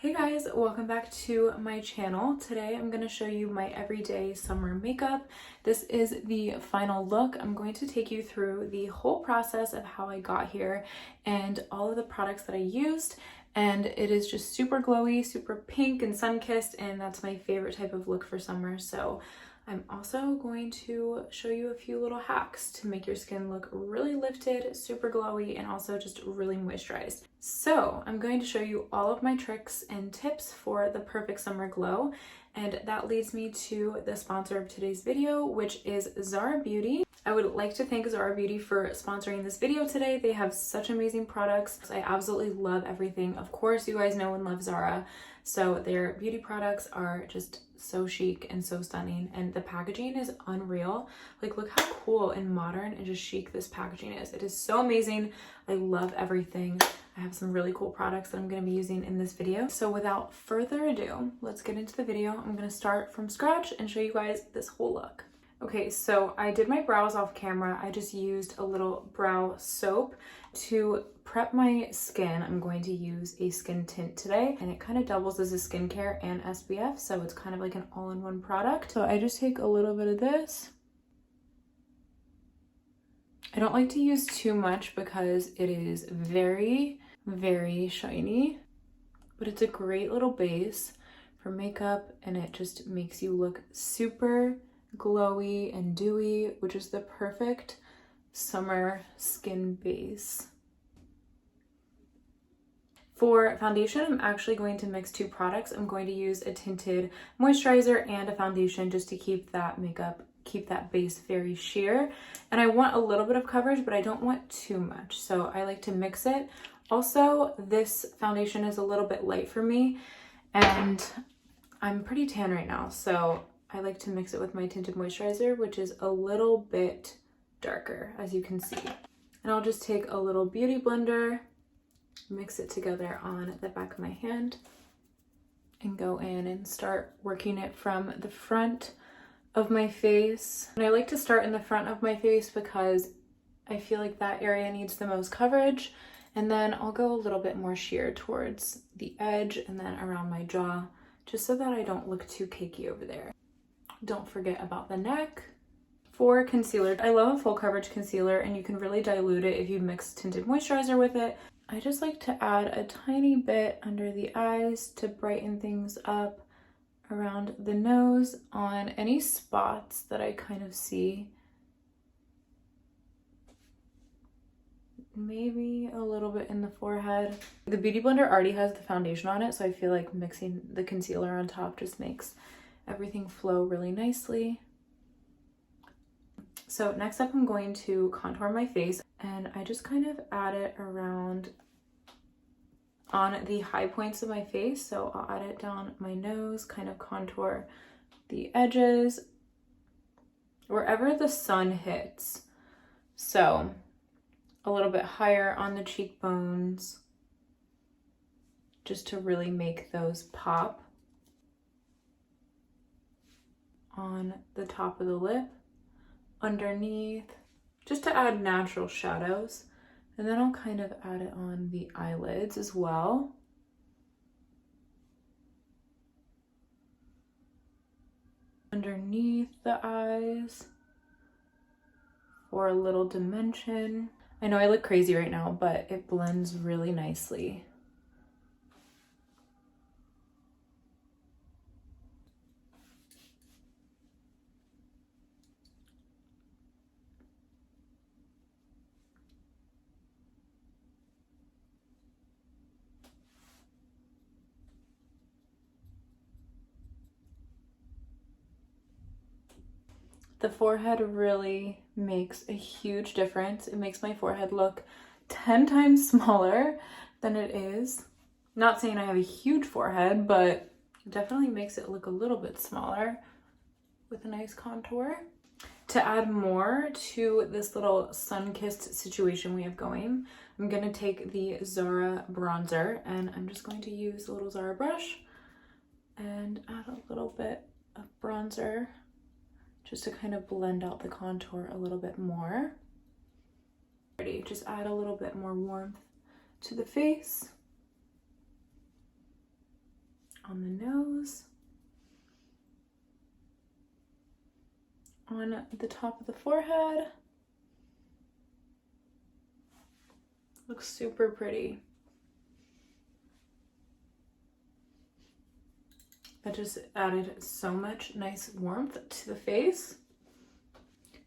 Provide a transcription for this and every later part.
Hey guys, welcome back to my channel. Today I'm going to show you my everyday summer makeup. This is the final look. I'm going to take you through the whole process of how I got here and all of the products that I used. And it is just super glowy, super pink and sun-kissed, and that's my favorite type of look for summer. So I'm also going to show you a few little hacks to make your skin look really lifted, super glowy, and also just really moisturized. So I'm going to show you all of my tricks and tips for the perfect summer glow. And that leads me to the sponsor of today's video, which is Zara Beauty. I would like to thank Zara Beauty for sponsoring this video today. They have such amazing products. I absolutely love everything. Of course, you guys know and love Zara. So their beauty products are just so chic and so stunning, and the packaging is unreal. Like, look how cool and modern and just chic this packaging is. It is so amazing. I love everything. I have some really cool products that I'm going to be using in this video. So without further ado, let's get into the video. I'm going to start from scratch and show you guys this whole look. Okay, so I did my brows off camera. I just used a little brow soap to prep my skin. I'm going to use a skin tint today, and it kind of doubles as a skincare and SPF, so it's kind of like an all-in-one product. So I just take a little bit of this. I don't like to use too much because it is very, very shiny, but it's a great little base for makeup, and it just makes you look super glowy and dewy, which is the perfect summer skin base. For foundation, I'm actually going to mix two products. I'm going to use a tinted moisturizer and a foundation just to keep that base very sheer. And I want a little bit of coverage, but I don't want too much, so I like to mix it. Also, this foundation is a little bit light for me, and I'm pretty tan right now, so I like to mix it with my tinted moisturizer, which is a little bit darker, as you can see. And I'll just take a little beauty blender, mix it together on the back of my hand, and go in and start working it from the front of my face. And I like to start in the front of my face because I feel like that area needs the most coverage. And then I'll go a little bit more sheer towards the edge and then around my jaw, just so that I don't look too cakey over there. Don't forget about the neck. For concealer, I love a full coverage concealer, and you can really dilute it if you mix tinted moisturizer with it. I just like to add a tiny bit under the eyes to brighten things up, around the nose, on any spots that I kind of see. Maybe a little bit in the forehead. The Beauty Blender already has the foundation on it, so I feel like mixing the concealer on top just makes everything flow really nicely. So next up, I'm going to contour my face, and I just kind of add it around on the high points of my face. So I'll add it down my nose, kind of contour the edges, wherever the sun hits. So a little bit higher on the cheekbones, just to really make those pop. On the top of the lip, underneath, just to add natural shadows. And then I'll kind of add it on the eyelids as well. Underneath the eyes for a little dimension. I know I look crazy right now, but it blends really nicely. The forehead really makes a huge difference. It makes my forehead look 10 times smaller than it is. Not saying I have a huge forehead, but it definitely makes it look a little bit smaller with a nice contour. To add more to this little sun-kissed situation we have going, I'm gonna take the Zara bronzer, and I'm just going to use a little Zara brush and add a little bit of bronzer just to kind of blend out the contour a little bit more. Just add a little bit more warmth to the face. on the nose, on the top of the forehead. Looks super pretty. That just added so much nice warmth to the face.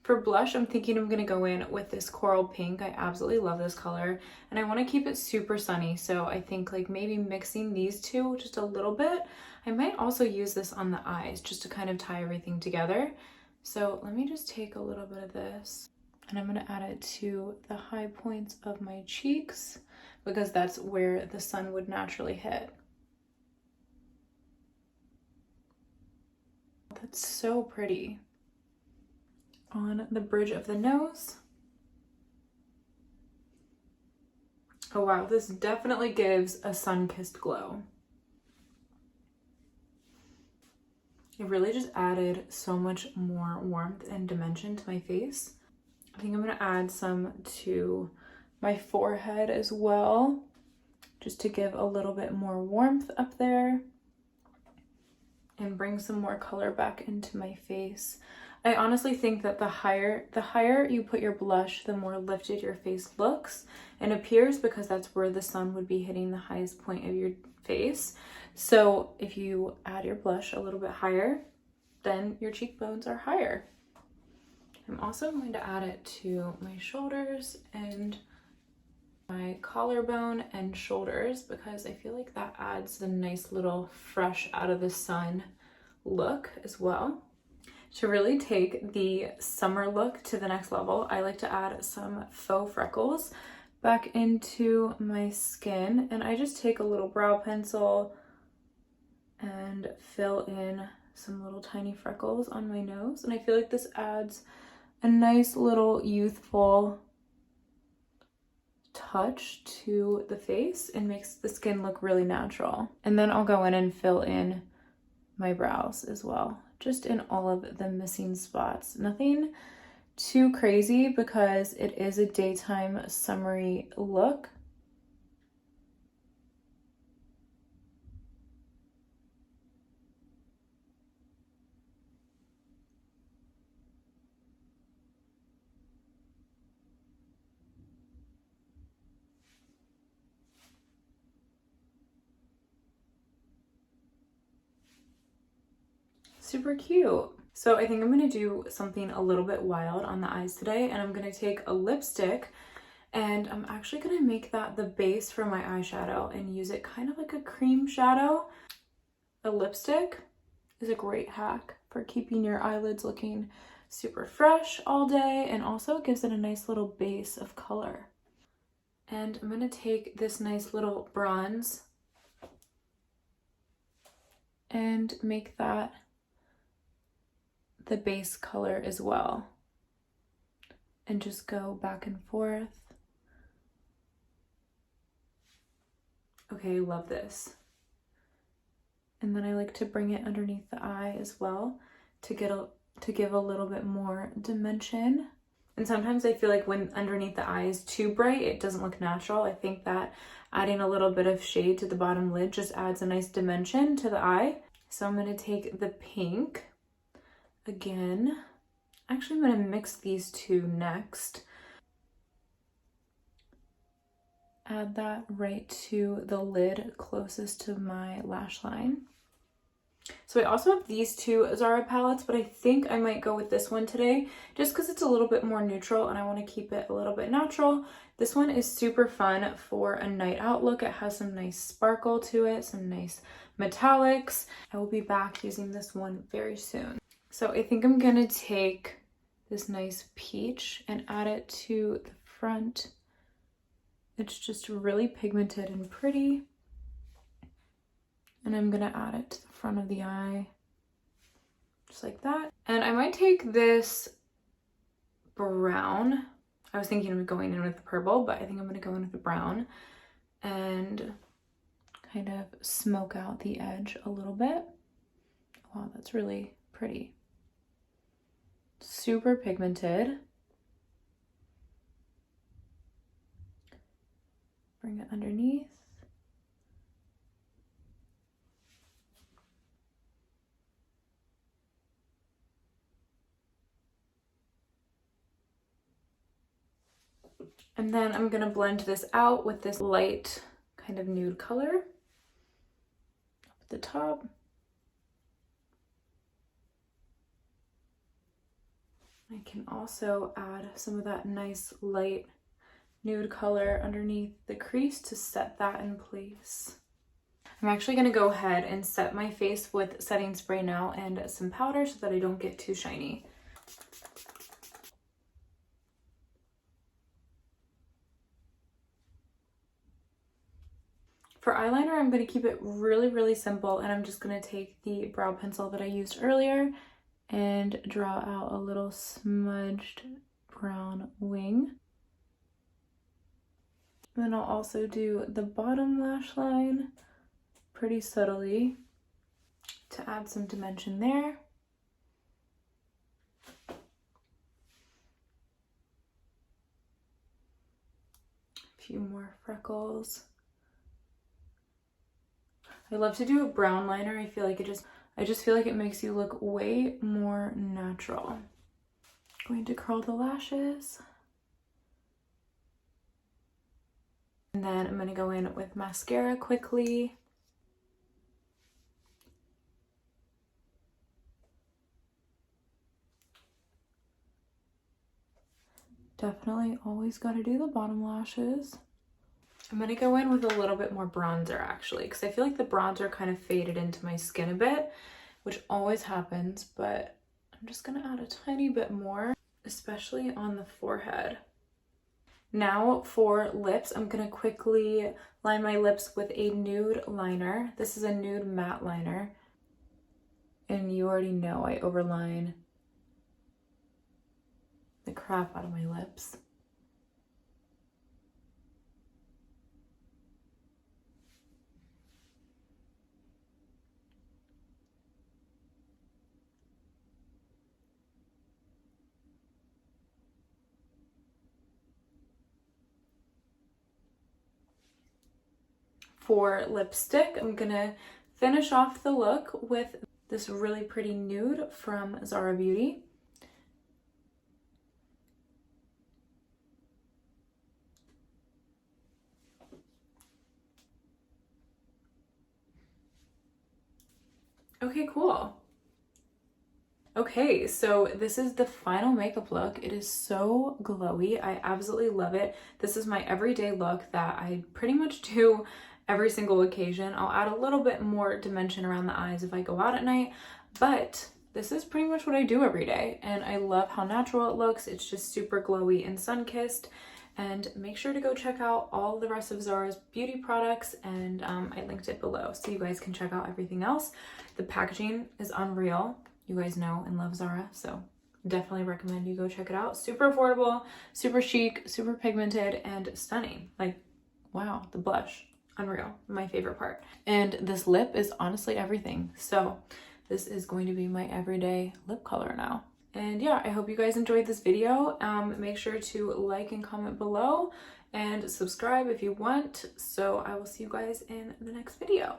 For blush, I'm thinking I'm gonna go in with this coral pink. I absolutely love this color, and I wanna keep it super sunny, so I think like maybe mixing these two just a little bit. I might also use this on the eyes just to kind of tie everything together. So let me just take a little bit of this, and I'm gonna add it to the high points of my cheeks because that's where the sun would naturally hit. That's so pretty. On the bridge of the nose. Oh wow, this definitely gives a sun-kissed glow. It really just added so much more warmth and dimension to my face. I think I'm gonna add some to my forehead as well, just to give a little bit more warmth up there and bring some more color back into my face. I honestly think that the higher you put your blush, the more lifted your face looks and appears, because that's where the sun would be hitting the highest point of your face. So if you add your blush a little bit higher, then your cheekbones are higher. I'm also going to add it to my shoulders and my collarbone and shoulders, because I feel like that adds a nice little fresh out of the sun look as well. To really take the summer look to the next level, I like to add some faux freckles back into my skin, and I just take a little brow pencil and fill in some little tiny freckles on my nose, and I feel like this adds a nice little youthful touch to the face and makes the skin look really natural. And then I'll go in and fill in my brows as well, just in all of the missing spots. Nothing too crazy because it is a daytime summery look. Super cute. So I think I'm gonna do something a little bit wild on the eyes today, and I'm gonna take a lipstick and I'm actually gonna make that the base for my eyeshadow and use it kind of like a cream shadow. A lipstick is a great hack for keeping your eyelids looking super fresh all day, and also gives it a nice little base of color. And I'm gonna take this nice little bronze and make that the base color as well, and just go back and forth. Okay, I love this. And then I like to bring it underneath the eye as well to give a little bit more dimension. And sometimes I feel like when underneath the eye is too bright, it doesn't look natural. I think that adding a little bit of shade to the bottom lid just adds a nice dimension to the eye. So I'm gonna take the pink again. Actually, I'm gonna mix these two next. Add that right to the lid closest to my lash line. So I also have these two Zara palettes, but I think I might go with this one today just because it's a little bit more neutral and I want to keep it a little bit natural. This one is super fun for a night out look. It has some nice sparkle to it, some nice metallics. I will be back using this one very soon. So I think I'm gonna take this nice peach and add it to the front. It's just really pigmented and pretty. And I'm gonna add it to the front of the eye, just like that. And I might take this brown. I was thinking of going in with the purple, but I think I'm gonna go in with the brown and kind of smoke out the edge a little bit. Wow, that's really pretty. Super pigmented. Bring it underneath. And then I'm gonna blend this out with this light kind of nude color up at the top. I can also add some of that nice light nude color underneath the crease to set that in place. I'm actually going to go ahead and set my face with setting spray now and some powder so that I don't get too shiny. For eyeliner, I'm going to keep it really simple, and I'm just going to take the brow pencil that I used earlier and draw out a little smudged brown wing. Then I'll also do the bottom lash line pretty subtly to add some dimension there. A few more freckles. I love to do a brown liner. I feel like I just feel like it makes you look way more natural. Going to curl the lashes. And then I'm going to go in with mascara quickly. Definitely always got to do the bottom lashes. I'm going to go in with a little bit more bronzer actually, because I feel like the bronzer kind of faded into my skin a bit, which always happens, but I'm just going to add a tiny bit more, especially on the forehead. Now for lips, I'm going to quickly line my lips with a nude liner. This is a nude matte liner. And you already know I overline the crap out of my lips. For lipstick, I'm gonna finish off the look with this really pretty nude from Zara Beauty. Okay, cool. Okay, so this is the final makeup look. It is so glowy. I absolutely love it. This is my everyday look that I pretty much do every single occasion. I'll add a little bit more dimension around the eyes if I go out at night, but this is pretty much what I do every day. And I love how natural it looks. It's just super glowy and sun-kissed. And make sure to go check out all the rest of Zara's beauty products, and I linked it below so you guys can check out everything else. The packaging is unreal. You guys know and love Zara, so definitely recommend you go check it out. Super affordable, super chic, super pigmented, and stunning. Like, wow, the blush, unreal, my favorite part. And this lip is honestly everything. So this is going to be my everyday lip color now. And yeah, I hope you guys enjoyed this video. Make sure to like and comment below and subscribe if you want. So I will see you guys in the next video.